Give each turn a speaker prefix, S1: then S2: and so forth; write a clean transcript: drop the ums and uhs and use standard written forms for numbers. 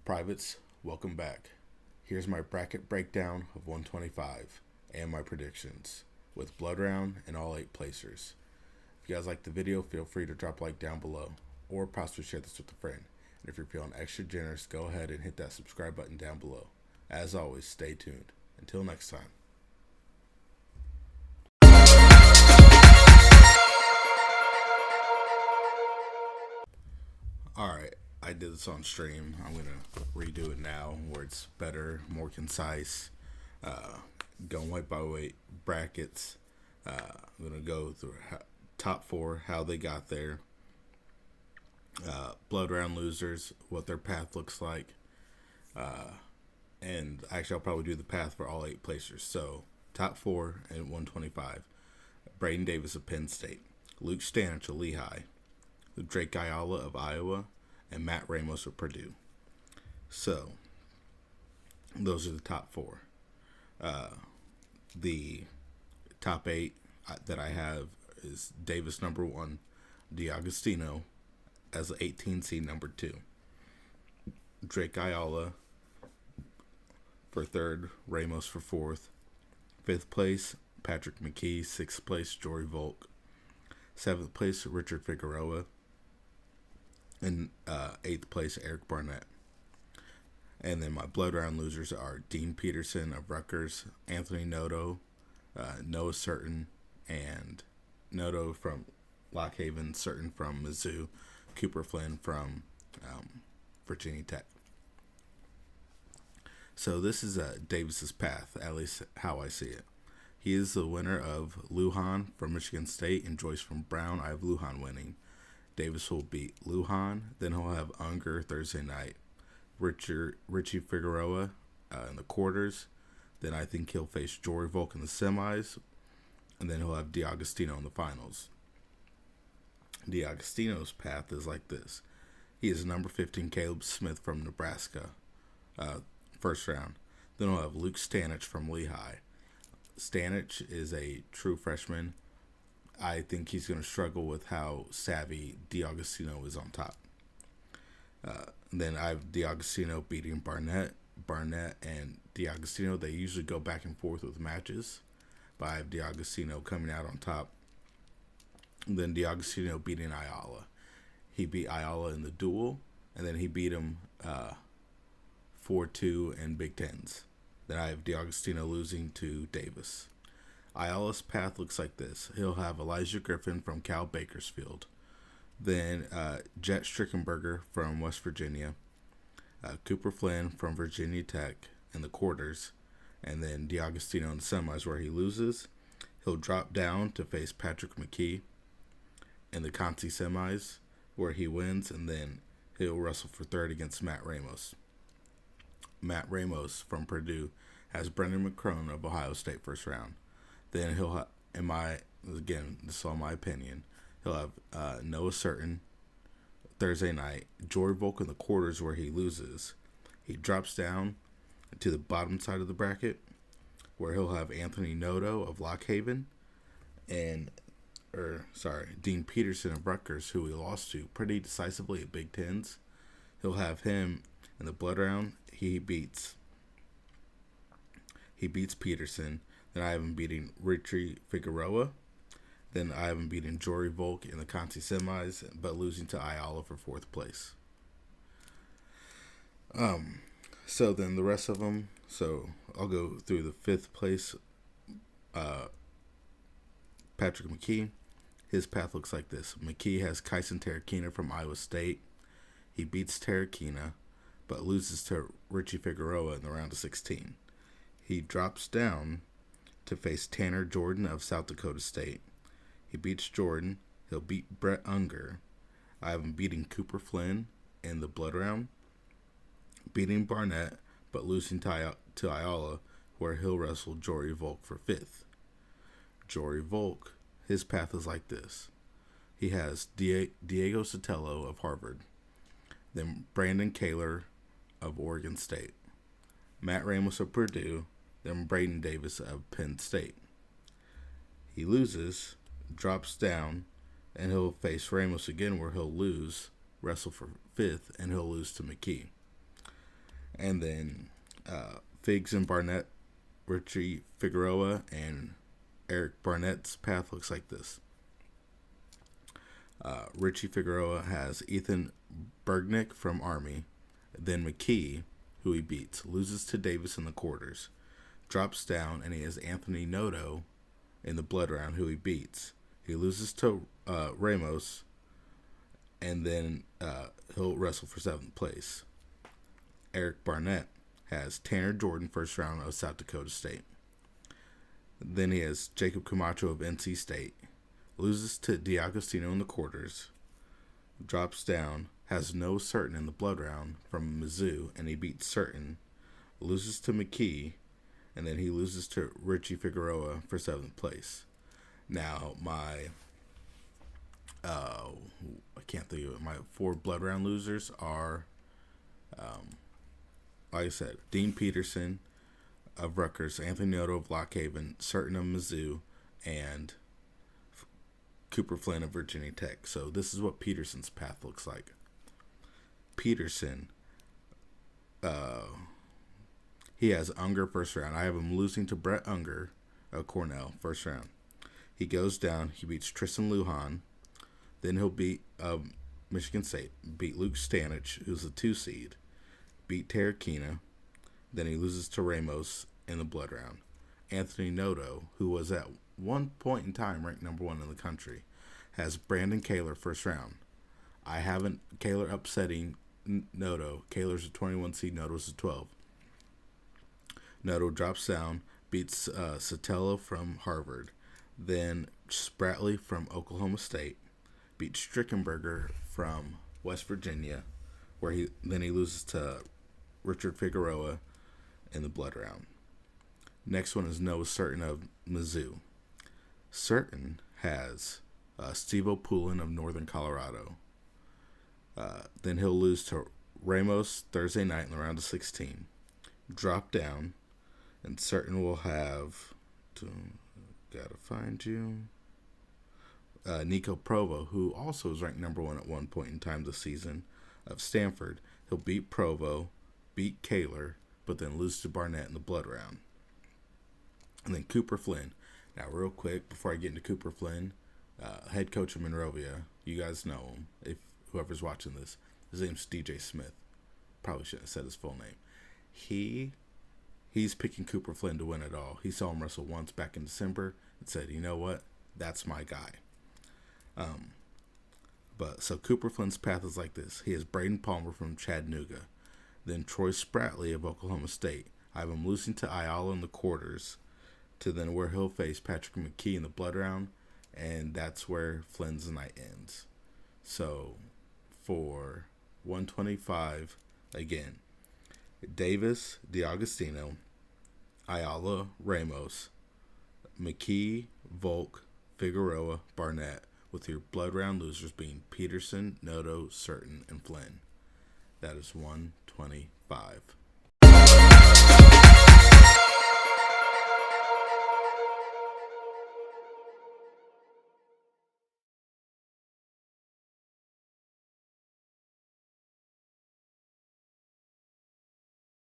S1: Privates, welcome back. Here's my bracket breakdown of 125 and my predictions with Blood Round and all 8 placers. If you guys like the video, feel free to drop a like down below or possibly share this with a friend. And if you're feeling extra generous, go ahead and hit that subscribe button down below. As always, stay tuned. Until next time. Alright, I did this on stream. I'm going to redo it now where it's better, more concise. Going weight by weight brackets. I'm going to go through top 4, how they got there. Blood round losers, what their path looks like. And actually, I'll probably do the path for all 8 placers. So, top 4 and 125. Braden Davis of Penn State. Luke Stanich of Lehigh. Drake Ayala of Iowa, and Matt Ramos of Purdue. So, those are the top 4. The top 8 that I have is Davis number 1, DiAgostino as the 18 seed number 2, Drake Ayala for 3rd, Ramos for 4th, 5th place Patrick McKee, 6th place Jory Volk, 7th place Richard Figueroa, and 8th place Eric Barnett. And then my blood round losers are Dean Peterson of Rutgers, Anthony Noto, Noah Certain, and Noto from Lock Haven, Certain from Mizzou, Cooper Flynn from Virginia Tech. So this is Davis's path, at least how I see it. He is the winner of Lujan from Michigan State and Joyce from Brown. I have Lujan winning. Davis will beat Lujan. Then he'll have Unger Thursday night. Richie Figueroa in the quarters. Then I think he'll face Jory Volk in the semis. And then he'll have DiAgostino in the finals. DiAgostino's path is like this. He is number 15 Caleb Smith from Nebraska, first round. Then he'll have Luke Stanich from Lehigh. Stanich is a true freshman. I think he's going to struggle with how savvy DiAgostino is on top. Then I have DiAgostino beating Barnett. Barnett and DiAgostino, they usually go back and forth with matches. But I have DiAgostino coming out on top. And then DiAgostino beating Ayala. He beat Ayala in the duel, and then he beat him 4-2 in Big Tens. Then I have DiAgostino losing to Davis. Ayala's path looks like this. He'll have Elijah Griffin from Cal Bakersfield. Then Jet Strickenberger from West Virginia. Cooper Flynn from Virginia Tech in the quarters. And then DiAgostino in the semis where he loses. He'll drop down to face Patrick McKee in the Conti semis where he wins. And then he'll wrestle for 3rd against Matt Ramos. Matt Ramos from Purdue has Brendan McCrone of Ohio State first round. Then he'll have, again, this is all my opinion, he'll have Noah Certain Thursday night, Jory Volk in the quarters where he loses. He drops down to the bottom side of the bracket where he'll have Anthony Noto of Lock Haven and, Dean Peterson of Rutgers, who he lost to pretty decisively at Big Tens. He'll have him in the blood round. He beats Peterson. Then I have him beating Richie Figueroa. Then I have him beating Jory Volk in the Conti semis, but losing to Ayala for 4th place. So then the rest of them. So I'll go through the 5th place. Patrick McKee. His path looks like this. McKee has Kyson Terrakina from Iowa State. He beats Terrakina, but loses to Richie Figueroa in the round of 16. He drops down to face Tanner Jordan of South Dakota State. He beats Jordan. He'll beat Brett Unger. I have him beating Cooper Flynn in the blood round, beating Barnett, but losing to Ayala, where he'll wrestle Jory Volk for 5th. Jory Volk, his path is like this. He has Diego Sotelo of Harvard. Then Brandon Kaler of Oregon State. Matt Ramos of Purdue. Then Braden Davis of Penn State. He loses, drops down, and he'll face Ramos again where he'll lose, wrestle for 5th, and he'll lose to McKee. And then Figs and Barnett, Richie Figueroa, and Eric Barnett's path looks like this. Richie Figueroa has Ethan Bergnick from Army, then McKee, who he beats, loses to Davis in the quarters, drops down, and he has Anthony Noto in the blood round, who he beats. He loses to Ramos, and then he'll wrestle for 7th place. Eric Barnett has Tanner Jordan, first round of South Dakota State. Then he has Jacob Camacho of NC State. Loses to D'Agostino in the quarters. Drops down. Has no Certain in the blood round from Mizzou, and he beats Certain. Loses to McKee, and then he loses to Richie Figueroa for 7th place. Now, my I can't think of it. My 4 blood round losers are, like I said, Dean Peterson of Rutgers, Anthony Noto of Lock Haven, Certain of Mizzou, and Cooper Flynn of Virginia Tech. So this is what Peterson's path looks like. Peterson, he has Unger first round. I have him losing to Brett Unger of Cornell first round. He goes down. He beats Tristan Lujan. Then he'll beat Michigan State. Beat Luke Stanich, who's the 2 seed. Beat Terrakina. Then he loses to Ramos in the blood round. Anthony Noto, who was at one point in time ranked number 1 in the country, has Brandon Kaler first round. I haven't Kaler upsetting Noto. Kaler's a 21 seed. Noto's a 12. Noto drops down, beats Sotelo from Harvard. Then Spratley from Oklahoma State. Beats Strickenberger from West Virginia, where he loses to Richard Figueroa in the blood round. Next one is Noah Certain of Mizzou. Certain has Steve O'Poulin of Northern Colorado. Then he'll lose to Ramos Thursday night in the round of 16. Drop down, and Certain will have gotta find you. Nico Provo, who also was ranked number 1 at one point in time this season, of Stanford. He'll beat Provo, beat Kaler, but then lose to Barnett in the blood round. And then Cooper Flynn. Now, real quick, before I get into Cooper Flynn, head coach of Monrovia, you guys know him, if whoever's watching this. His name's DJ Smith. Probably shouldn't have said his full name. He's picking Cooper Flynn to win it all. He saw him wrestle once back in December and said, you know what? That's my guy. So Cooper Flynn's path is like this. He has Braden Palmer from Chattanooga. Then Troy Spratley of Oklahoma State. I have him losing to Ayala in the quarters, to then where he'll face Patrick McKee in the blood round, and that's where Flynn's night ends. So for 125, again, Davis, D'Agostino, Ayala, Ramos, McKee, Volk, Figueroa, Barnett, with your blood round losers being Peterson, Noto, Certain, and Flynn. That is 125.